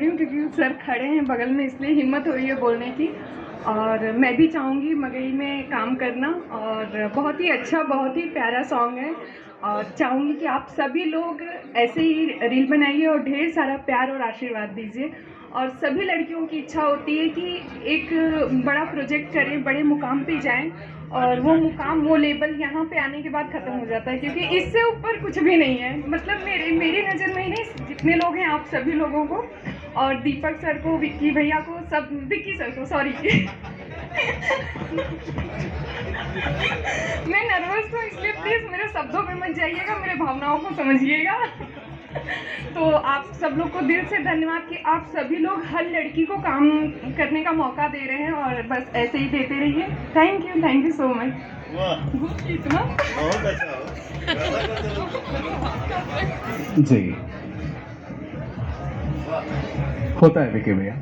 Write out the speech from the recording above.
रही हूँ क्योंकि सर खड़े हैं बगल में, इसलिए हिम्मत हो रही है बोलने की। और मैं भी चाहूँगी मगई में काम करना, और बहुत ही अच्छा, बहुत ही प्यारा सॉन्ग है। और चाहूँगी कि आप सभी लोग ऐसे ही रील बनाइए और ढेर सारा प्यार और आशीर्वाद दीजिए। और सभी लड़कियों की इच्छा होती है कि एक बड़ा प्रोजेक्ट करें, बड़े मुकाम पे जाएं, और वो मुकाम, वो लेवल यहाँ पे आने के बाद ख़त्म हो जाता है, क्योंकि इससे ऊपर कुछ भी नहीं है। मतलब मेरी नज़र में ही नहीं, जितने लोग हैं आप सभी लोगों को, और दीपक सर को, विक्की भैया को, सब, विक्की सर को, सॉरी मैं नर्वस हूँ, इसलिए प्लीज़ मेरे शब्दों पे मत जाइएगा, मेरे भावनाओं को समझिएगा। तो आप सब लोग को दिल से धन्यवाद कि आप सभी लोग हर लड़की को काम करने का मौका दे रहे हैं, और बस ऐसे ही देते रहिए। Thank you so much. इतना बहुत अच्छा जी होता है विकी भैया।